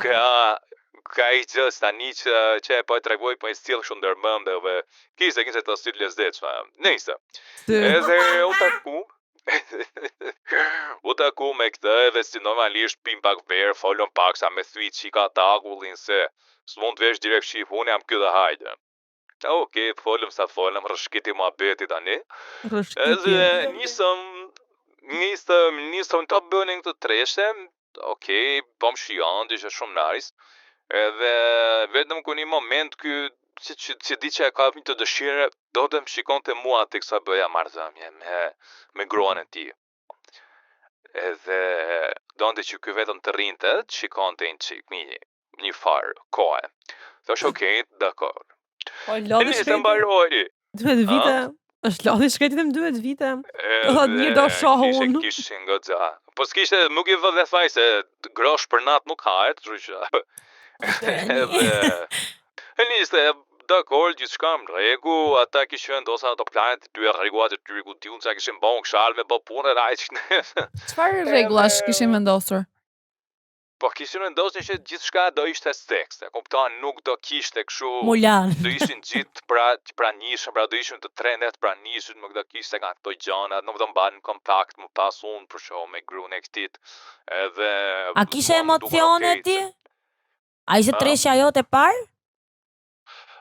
Ka i që stani që e po e tregoj po e stilë shumë dërmëndeve. Kise të stilë lezdecme. Nejse. Edhe u taku. U taku me këtë edhe si normalisht pim pak verë, folon pak sa me thuj qika takullin se s'mund të vesh direkt shif, unë jam këtë hajde. Okej, folëm sa folëm, rëshkiti mua beti tani. Edhe nisëm të bënin këtë treshe, okej, pom shion, dishe shumë nice. Edhe vetëm ku një moment ky që di që e ka një të dëshire, do të më shikon të mua të kësa bëja marrëdhënie me gruan e ti. Edhe do në që ky vetëm të rinte, të shikon të një farë, kohë. Thash okej, dakor. Po, E nisë mbaroj. 12 vite, është lodhi shkretit e më 12 vite. Një do shohë unë. Kishin goxha. Po s'kishte, nuk i vë dhe faj se grosh për natë nuk hahet, kështu që. Edhe e nisë, dakord, gjithçka në rregull, ata kishin vendosur ato planet e tyre, rregullat e tyre, ku diun se kishin bën këshall me bë punën aq. Çfarë rregullash kishin vendosur? Po kishin vendosur që gjithçka do ishte seks, e kupton, nuk do kishte kështu. Mulan. Do ishin gjithë pranishëm, pra do ishin të trendet pranishëm, nuk do kishte nga këto gjëra, nuk do mbanin kontakt më pas unë për shoh me gruan e këtit. Edhe A kishe emocione ti? A ishte A? treshja jote parë?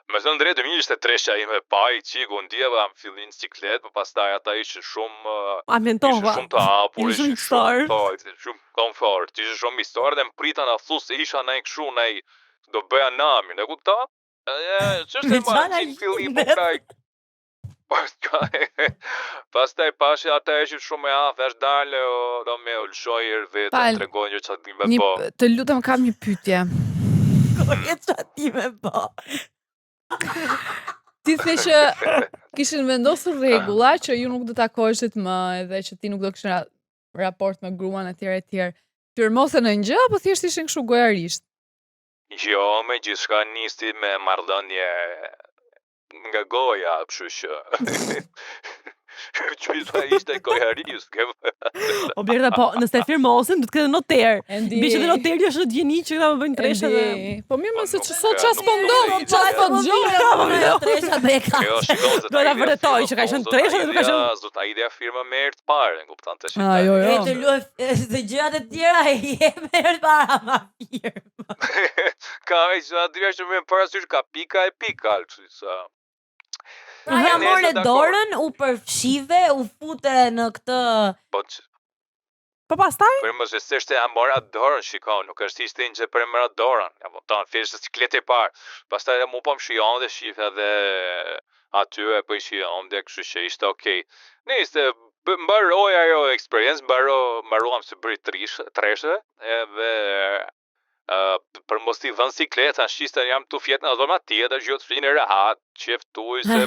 Me thënë drejtë, mirë ishte treshja ime pa i qiku, ndjeva në fillim ciklet, për pastaj ata ishin shumë Ambientova. ishin shumë të hapur, Ishin ishin shumë shumë po, ishin shumë komfort, ishin shumë mistor dhe më prita na thu se isha ndaj kështu, ndaj do bëja namin, e kupton? Ç'është Me e marrë çana në fillim limet. Pastaj pashi ata ishin shumë e aftë, është dalë do me ulshojër vetë, Pal, tregojnë që çfarë me po. Të lutem kam një pyetje. Koje qa ti me po. Ti the që kishin vendosur rregulla që ju nuk do takoheshit më edhe që ti nuk do kishe raport me gruan etj. Firmosen në gjë apo thjesht ishin kështu gojarisht? Jo, me gjithçka nisti me marrëdhënie nga goja, kështu që Qysa ishte gojaris, O Blerta, po, nëse firmosin, do të ketë noter. Endi. Mbi që të noteri është në djeni që këta më bëjnë treshe dhe... Po mirë, më se Nuk që e sot ka, ças nuk po e ndodh, ka. ças po dëgjoj. Tresha dhe e ka. Jo, shikon se Do ta vërtetoj që ka qenë treshe dhe ka qenë... Zot ideja firma me erë të parë, në kupton të Ah, jo, E jo. të luaj dhe gjërat e tjera e jeme e para ma firma. Ka e që atyre që me parasysh ka pika e pika, kështu sa. Pra ja Nese, more dakord. dorën, u përfshive, u fute në këtë... Po që Po pastaj? për më se s'është e mora dorën, shikon, nuk është ishte një që për mora dorën. Ja po tan thjesht ciklet e parë. Pastaj mu po më shijon dhe shif edhe aty e po i shijon dhe kështu që ishte okay. Nëse mbaroi ajo eksperiencë, mbaruam se bëri treshe edhe për mos i vën sikleta, shiste jam tu fjet në zona tjetër, gjë të flinë rehat, qeftuj se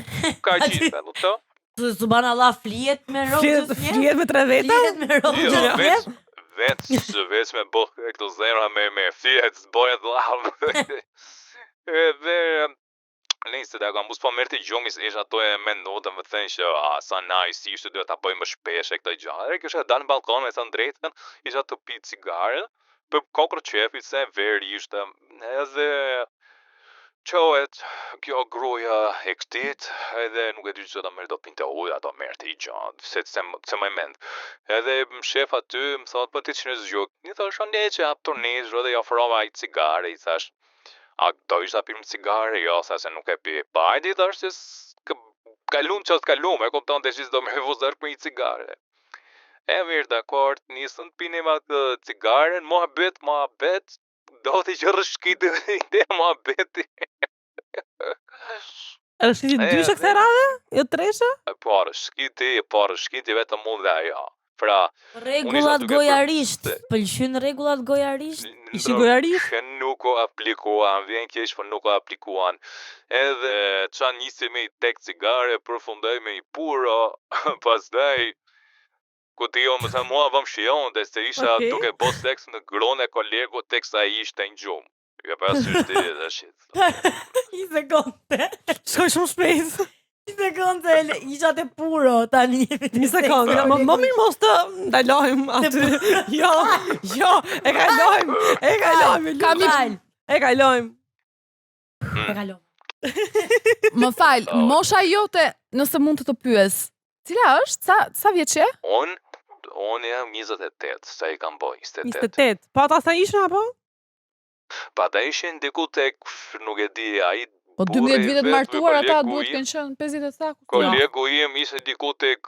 ka gjithë, kupton? Subhanallah, flijet me rogës një? Flijet me tre veta? Flijet me rogës Jo, një? veç me bëhë këto zemra me fjet, zbojet lavë. Edhe nëse da kam bus po merrti gjumis, ish ato e mendota më thënë që sa nice ishte, duhet ta bëj më shpesh e këtë gjë. Kisha dalë në balkon me thënë drejtën, isha të pi cigare, për kokër qefi se veri ishte, edhe qohet kjo gruaja e këtit, edhe nuk e di që ta merr do pinte ujë, ato merrti gjatë, se më mend. Edhe më shef aty, më thot, po ti ç'në zgjuk. I thash, "Ne që hap turniz, dhe i ofrova ai cigare", i thash, "A do isha pim cigare?" Jo, sa se nuk e pi. Pa, i thash se kalum çast kalum, e kupton te do më vuzar për një cigare. E mirë, dakord, nisën pinim atë cigaren, mohabet, do t'i që rëshkiti dhe ide mohabeti. Edhe shkiti dyshe kësaj radhe? Jo treshe? Po, rëshkiti vetëm mund dhe ajo. Pra, Regullat gojarisht, pëlqyn regullat gojarisht? Ishi gojarisht? Nuk o aplikuan, vjen keq, po nuk o aplikuan. Edhe qa nisi me i tek cigare, përfundoj me i puro, pastaj, ku ti jo më thë mua vëm shion, dhe se isha Okay. duke bo seks në grone kolegu, tek sa i ishte në gjumë. Ka parasysh ti dhe shit. Një sekonde. Shkoj shumë shpejt. Një sekonde, isha të puro, tani. Një sekundë, më mirë mos të ndalojmë aty. Jo, e kalojmë. Kam i... E kalojmë. E kalojmë. Më fal, mosha jote, nëse mund të pyes. Cila është? Sa vjeç je? Unë jam 28, sa i kam boj, 28. 28. Po ata sa ishën apo? Pa ta ishin diku tek, nuk e di, ai Po 12 vitet martuar ata duhet të kenë qenë 50 e sa. kolegu im ishte diku tek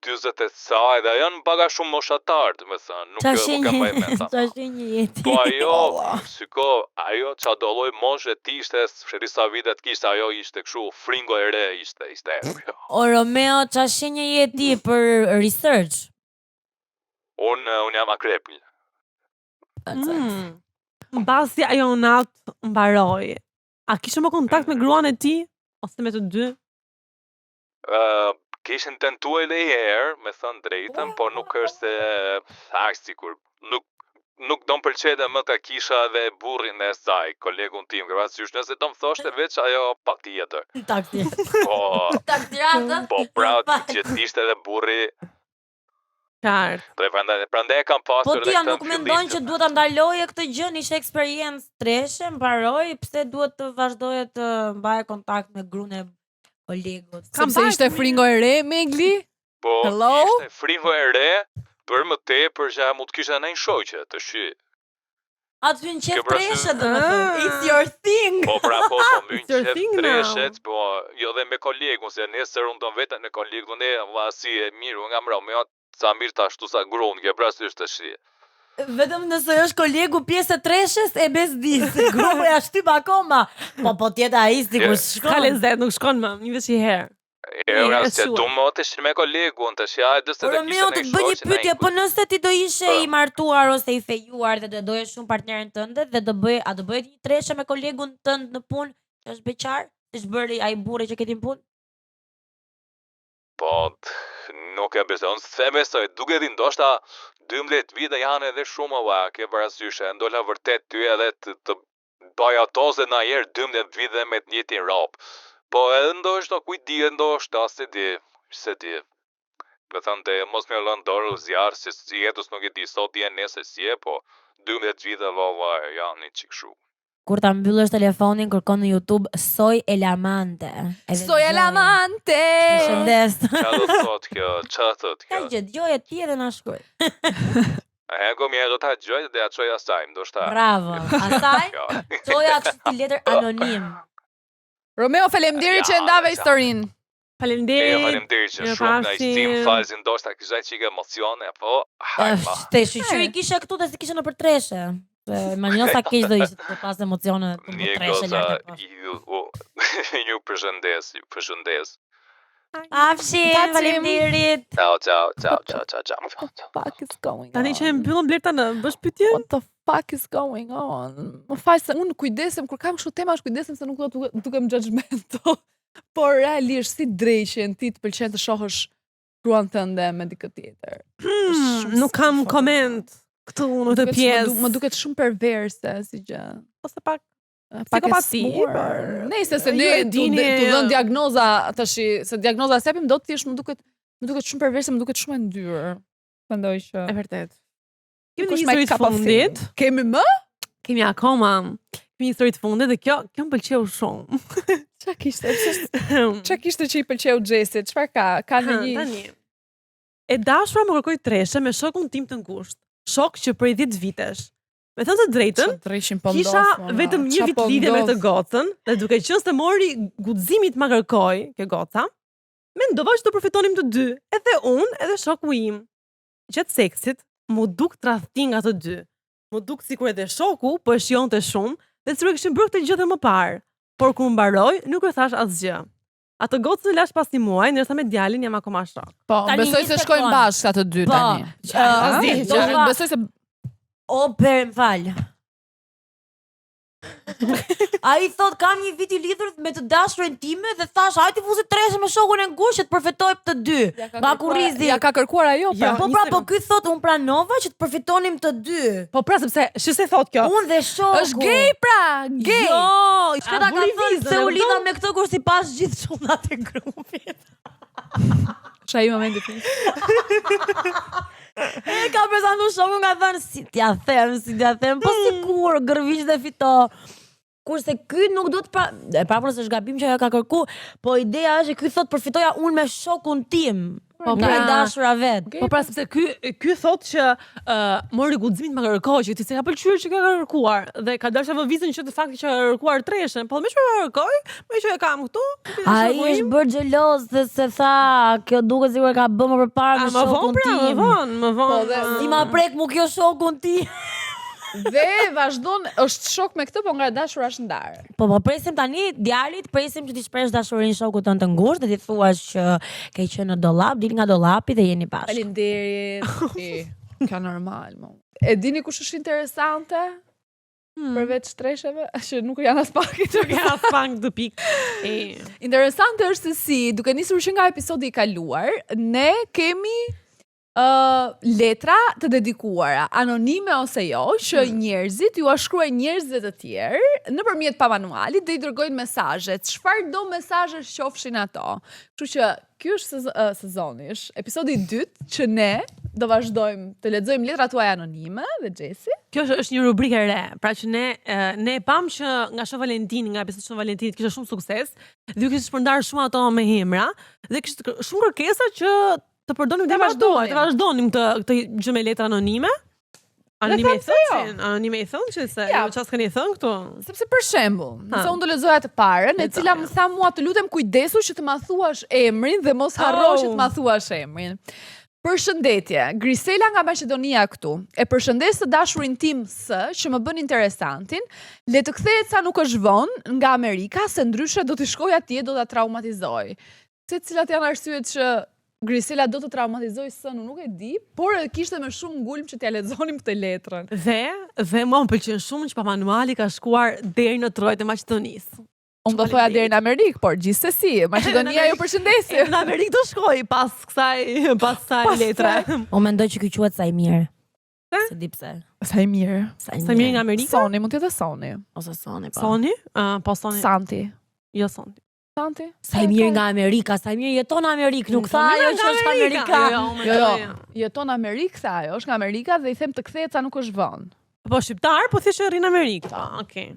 40 e sa, edhe janë paga shumë moshatar, të me thënë, nuk ka më e meta. Qa shenjë jeti. Po ajo qa do lloj moshe ti ishte, shërisa vitet kishte, ajo ishte kështu, fringo e re ishte. O Romeo, qa shenjë jeti për research? Unë jam akrepil. Mbasi ajo natë mbaroi. A kishe më kontakt me gruan e ti? Ose me të dy? Kishin tentuar edhe një herë, me thënë drejtën, por nuk është se sikur nuk do më pëlqete më ta kisha edhe burrin e saj, kolegun tim, ka parasysh nëse do më thoshte veç ajo patjetër. Taksi. Po, Taksiratë. po pra, që t'ishte edhe burri, Qartë. prandaj e kam pasur Po edhe ti këtë nuk në fillim mendon që- që duhet ta ndaloje këtë gjë, ishte eksperiencë treshe, mbaroi, pse duhet të vazhdoje të mbaje kontakt me gruan e kolegut? Sepse ishte fringo e re, Megli? Po, Hello? ishte fringo e re, për më tepër që mu të kisha në një shoqe, të shi. Aty në qef Ke parasysh- treshe domethënë. It's your thing. Po pra, po, my It's your qef thing now. treshet, po, jo dhe me kolegun, se nesër unë do vetën në kolegun e, si e mirë, unë nga mra, me atë sa mirë ta ashtu sa grunë, ke parasysh të shi. Vetëm nëse është kolegu pjesë e treshes e bezdis. Grupi ja shtyp akoma. Po tjeta ai sikur Ka shkon. lezet, nuk shkon më, një veç i herë. Ora, e se shuar. du më të shi me kolegun, të shi hajde se Por të Romeo, të të bëj një pyetje, po nëse ti do ishe Po. i martuar ose i fejuar dhe do doje shumë partnerin tënde dhe a do bëhet një treshe me kolegun tënd në punë, që është beqar, siç bëri ai burri që keti në punë? Po, nuk e besoj, unë se besoj, duke di ndoshta 12 vite janë edhe shumë ova, ke parasysh, e ndola vërtet ty edhe të baja toze na herë 12 vite me të njëjtin rap. Po edhe ndoshta kujt di, ndoshta se di. Me thënë të mos me lënë dorë zjarë, se si jetës nuk e di, sot je nesër si e, po 12 vite valla janë një çik shu. Kur ta mbyllësh telefonin, kërkon në YouTube Soy Elamante. Soy Elamante! Shëndes. Qa do të thot kjo, qa thot Ka kjo? gjë, dëgjoje ti edhe na shkruaj. E go mirë do ta gjoj dhe ja çoj asaj, ndoshta. Bravo. Asaj, Kjo. çoja kështu letër anonim. Romeo, faleminderit që Ja, ndave ja. historinë. Faleminderit. Faleminderit që Mirë shumë nga pafshim. ishtim falzi ndoshta kisha çike emocione, po hajma. Te shiqyri kishe këtu dhe si kishe në për treshe. Se imagjino sa keq do ishte të pas emocione të Një për treshe goza lart e poshtë. ju përshëndes. Afshin, Tacim. faleminderit. Ciao. Fuck is going Tani që e mbyllëm Blerta në bësh pyetje? What the fuck is going on? Më fal se unë kujdesem kur kam kështu tema, kujdesem se nuk do të dukem judgmental. Por realisht si drejqen ti të pëlqen të shohësh gruan tënde me dikë tjetër. Shumë Nuk kam fucking koment këtu në të pjesë. Më duket shumë perverse si gjë. Ose pak Pak e Psikopati, smur. për- Nëse se ju ne e dini- të dhën diagnoza tash, se diagnoza sepim do të thjesht më duket shumë perverse, më duket shumë e ndyrë. Mendoj që e vërtet. Kemi Nuk një është my histori të cup of fundit. tea. Kemi më? Kemi akoma. Kemi një histori të fundit dhe kjo më pëlqeu shumë. Çfarë kishte? Çfarë kishte që i pëlqeu Xhesit? Çfarë ka? Ka në një Tani. E dashura më kërkoi treshe me shokun tim të ngushtë. Shok që prej 10 vitesh. Me thënë të drejtën, Drejshin po kisha ndodh, vetëm një vit lidhje me të gocën, dhe duke qenë se mori guximit ma kërkoi kjo goca, mendova që të përfitonim të dy, edhe unë, edhe shoku im. Gjatë seksit, mu duk tradhti nga të dy. Mu duk sikur edhe shoku po e shijonte shumë, dhe sikur e kishim bërë këtë gjë dhe më parë. Por kur mbaroi, nuk e thash asgjë. Atë gocën e lash pas një muaj, ndërsa me djalin jam akoma shok. Po, Tani besoj një se shkojnë sekond. bashkë ato dy Po, tani. ë, dova- Besoj se O, per, më fal. Ai thot kam një vit i lidhur me të dashurën time dhe thash hajti fuzi treshe me shokun e ngushtë që të përfitojmë të dy. Nga kurrizi. Ja ka kërkuar ajo, pra. Ja. Po një pra, po sekond. ky thot un pranova që të përfitonim të dy. Po pra, sepse, se thot kjo? Unë dhe shoku. Është gay pra, gay. Jo, shketa ka buri thënë vizën, se e u lidha kupton? me këtë kur si pas gjithë çunat e grupit. Qa i momenti ti. E ka prezantuar shokun nga thënë si t'ja them, po sigur gërvish dhe fito. Kurse ky nuk do të e prapër se është gabim që ajo ka kërku, po ideja është që ky thot përfitoja unë me shokun tim. Po Nga pra. e dashura vet. Po pra, sepse ky thot që mori guximin ma kërkoi që ti se ka pëlqyer që ka kërkuar dhe ka dashur vëvizën që të fakti që ka kërkuar treshen, po më shpër kërkoi, më që e kam këtu. Ai është bërë xheloz dhe se tha, kjo duket sikur e ka bërë më përpara me më vonë shokun pra, tim. më vonë. Po, dhe- Si ma prek mu kjo shokun tim. Dhe vazhdon, është shok me këtë, po nga e dashura është ndarë. Po presim tani djalit, presim që ti shpresh dashurinë shokut tënd të ngushtë dhe ti thuash që ke qenë në dollap, dil nga dollapi dhe jeni bashkë. Faleminderit. Ka normal, mo. E dini kush është interesante? Përveç tresheve, që nuk janë as pak Ja, fang të pik. Interesante është se si, duke nisur që nga episodi i kaluar, ne kemi letra të dedikuara, anonime ose jo, që njerëzit ju shkruajnë njerëzve të tjerë nëpërmjet pamanualit dhe I dërgojnë mesazhe. Çfarë do mesazhesh qofshin ato. Kështu që ky është sezonish, episodi I dytë që ne do vazhdojmë të lexojmë letrat tuaja anonime dhe Gjesi. Kjo është një rubrikë e re, pra që ne pam që nga Shën Valentin, nga episodi Shën Valentinit kishte shumë sukses, dhe ju kishte shpërndar shumë ato me hemra, dhe kishte shumë kërkesa që të përdonim dhe vazhdonim këtë gjë me letra anonime. Anonime I thënë që se jo çfarë s'keni thënë këtu. Sepse për shembull, nëse unë do lexoja të parën, e cila më tha mua të lutem kujdesu që të ma thuash emrin dhe mos harro që të ma thuash emrin. Përshëndetje, Grisela nga Maqedonia këtu. E përshëndes të dashurin tim që më bën interesantin, le të kthehet sa nuk është vonë nga Amerika, se ndryshe do të shkoj atje do ta traumatizoj. Se cilat janë arsyet që Grisela do të traumatizoj unë nuk e di, por edhe kishte me shumë ngulm që t'ja lexonim këtë letrën. Dhe mua më pëlqen shumë që pa manuali ka shkuar deri në trojtë e Maqedonisë. Unë do thoja deri në Amerikë, por gjithsesi, Maqedonia ju përshëndesi. Në Amerikë do shkoj pas kësaj letre. Unë mendoj që ky quhet Sajmir. Se di pse. Sajmir. Sajmir nga Amerika? Soni, mund të jetë Soni. Ose Soni, po. Soni? Po Soni. Santi. Jo Santi. Santi? Sajmir nga Amerika, Sajmir jeton në Amerikë, nuk tha ajo që është amerikan. Jo, jeton në Amerikë, tha ajo, është nga Amerika dhe I them të kthehet sa nuk është vonë. Po shqiptar, po thjesht rrin në Amerikë. Okej.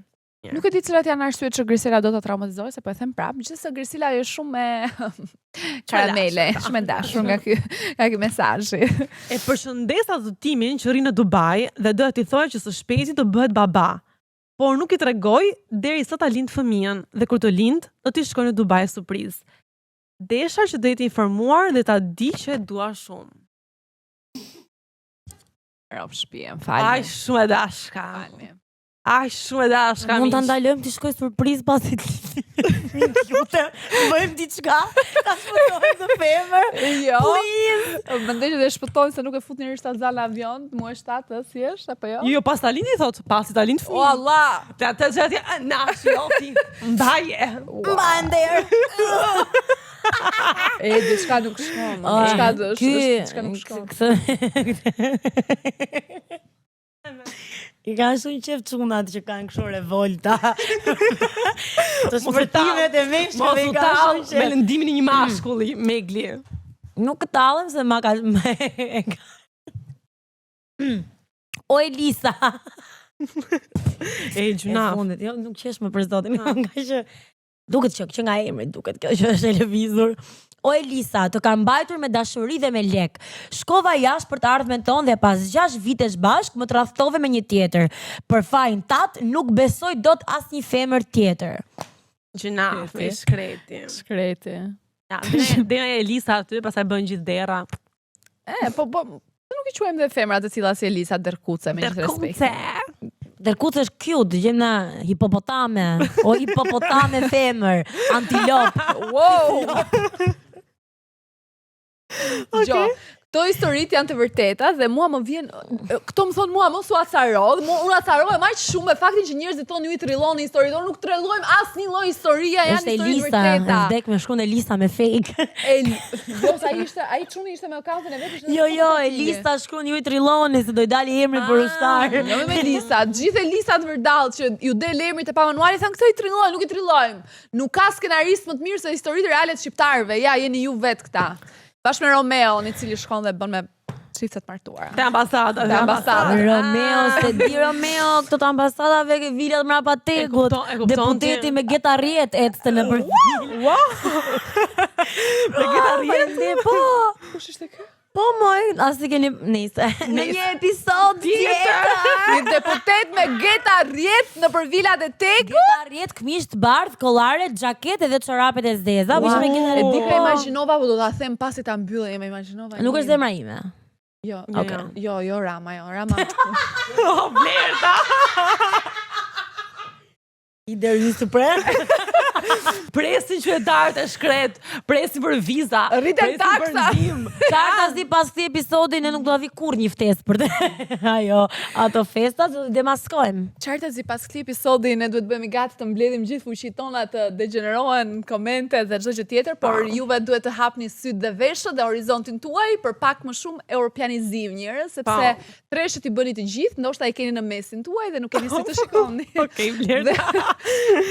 Nuk e di cilat janë arsyet që Grisela do ta traumatizojë, se po e them prapë, megjithëse Grisela është shumë me karamele, shumë e dashur nga ky mesazhi. E përshëndes adoptimin që rrin në Dubai dhe doja t'i thoja që së shpejti do bëhet baba. Por nuk I tregoj derisa ta lind fëmijën dhe kur të lind do t'i shkoj në Dubai surprizë. Desha që do jetë informuar dhe ta di që e dua shumë. Rob shtëpi, falni. Ai shumë e dashka. Ai shumë e dashka. Mund ta ndalojmë ti shkoj surprizë pasi bëjmë diçka, ta shpëtojmë të femër. Jo. Mendoj që dhe shpëtojnë se nuk e futni rishta zalla avion, muaj 7 si është apo jo? Jo, pas ta lindi thot, pasi ta lind fëmijë. O Allah. Te atë gjatja, na shjoti. Mbaje. Mbaj nder. Diçka nuk shkon, diçka nuk shkon. I ka shumë qef çunat që kanë kështu revolta. Të shpërtimet e meshkujve I ka shumë qef. Me lëndimin e një mashkulli, Megli. Nuk tallem se ma ka... O Elisa. Gjuna. Fundit, jo, nuk qesh më për zotin. Nga që... Duket që nga emri, duket kjo që është e lëvizur. O Elisa, të kam mbajtur me dashuri dhe me lek. Shkova jashtë për të ardhmen tonë dhe pas 6 vitesh bashk më tradhtove me një tjetër. Për fajin tat nuk besoj dot asnjë femër tjetër. Gjuna, shkreti. Ja, dhe Elisa aty, pastaj bën gjithë dera. Po nuk I quajmë dhe femra të cilat si Elisa Derkuce me gjithë respekt. Derkuce është cute, gjejmë na hipopotame, o hipopotame femër, antilop. Wow. Okay. Këto historit janë të vërteta dhe mua më vjen, këto më thonë mua mos u acaro, dhe unë acaroj më shumë me faktin që njerëzit tonë ju I trilloni historitë, unë nuk trellojmë asnjë lloj historia, janë histori të vërteta. Është Elisa, me shkon Elisa me fake. Jo, ai çuni ishte me akkauntin e vet. Jo, Elisa shkruan ju I trilloni se do I dali emri për ushtar. Jo me Elisa, gjithë Elisat vërdall që ju del emri te pamanuali thanë këto I trillojnë, nuk I trillojmë. Nuk ka skenarist më të mirë se historitë reale të shqiptarëve. Ja, jeni ju vet këta. Bashkë me Romeo, I cili shkon dhe bën me çiftet martuara. Te ambasada. Romeo, se di Romeo, këto të ambasadave ke vilat mrapa tekut. Deputeti me getarriet ecste në përfil. Me getarriet, po. Kush ishte ky? Po moj, asi keni nise. Në një episod tjetër. Një deputet me getarriet në për vilat e tekut. Getarriet, këmisht bardh, kollare, xhaketë dhe çorapet e zeza. Ishte me getarriet. Di ka imagjinova, po do ta them pasi ta mbyllë, më imagjinova. Nuk është zemra ime. Jo, Rama. Blerta. I deri Supreme. Presin qytetarët e shkret, presin për viza, Rriten presin për taksa. ndihmë. Qartazi pas këtij episodi ne nuk do vi kur një ftesë për të. Ajo, ato festa do të demaskojmë. Qartazi pas këtij episodi ne duhet bëhemi gati të mbledhim gjithë fuqitë tona të degenerohen komente dhe çdo gjë tjetër, por juve duhet të hapni sytë dhe veshët dhe horizontin tuaj për pak më shumë europianizim njerëz, sepse treshët i bëni të gjithë, ndoshta i keni në mesin tuaj dhe nuk keni si të shikoni. Okej, Blerta.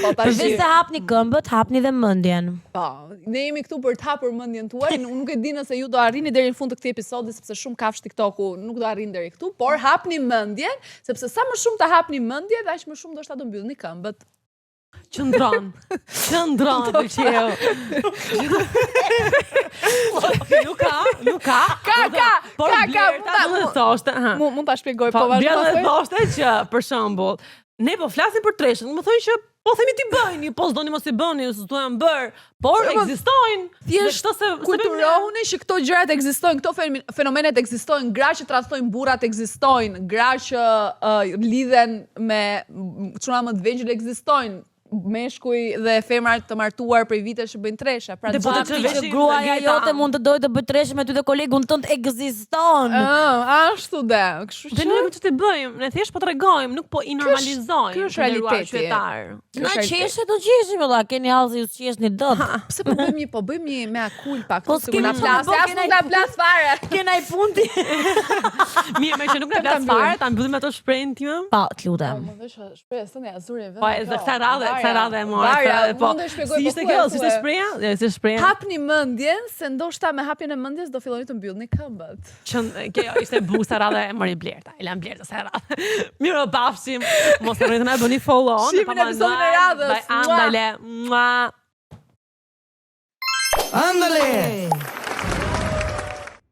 Po tash. Përveç se hapni këmbët, hapni dhe mendjen. Po, ne jemi këtu për të hapur mendjen tuaj. Nuk e di nëse ju do arrini deri në fund të këtij episodi sepse shumë kafsh TikToku nuk do arrin deri këtu, por hapni mendjen, sepse sa më shumë ta hapni mendjen, aq më shumë ndoshta do mbyllni këmbët. Qëndron, pëlqeu. Nuk ka. Por Blerta do të thoshte, Mund ta shpjegoj po po Blerta vazhdo. do thoshte që për shembull, ne po flasim për treshën, më thonë që po themi ti bëjni, po s'doni mos i bëni, s'do janë bër, por ekzistojnë. Thjesht kulturohuni që këto gjërat ekzistojnë, këto fenomenet ekzistojnë, gra që tradhtojnë burrat ekzistojnë, gra që lidhen me çuna më të vegjël ekzistojnë. Meshkuj dhe femrat të martuar prej vitesh që bëjnë tresha. Pra Fakti që gruaja jote mund të dojë të bëj treshe me ty dhe kolegun tënd ekziston. Ashtu dhe. Kështu Dhe që nuk ç'të bëjmë, ne thjesht po tregojmë, nuk po i normalizojmë. Ky është realiteti. Qytetar. Na qeshe do qeshim valla, keni hall se ju qeshni dot. pse po bëjmë një mea culpa Po këtu sikur na s'kemi plas, po as nuk na plas fare. Kena i punti. Mirë, më që nuk na plas fare, ta mbyllim ato shprehjen time. Pa, të lutem. Më vesh shpresë tani azuri vetë. Po, edhe kësa radhe e morë. Po, mund të shpjegoj si ishte kjo, si ishte shpreha? Si ishte shpreha? Hapni mendjen, se ndoshta me hapjen e mendjes do filloni të mbyllni këmbët. Kjo ishte busa radhe e mori Blerta. E lan Blerta sa radhe. Mirë, bafshim. Mos harroni të na bëni follow. Shimin e episodin e radhës. Andale. Ándale.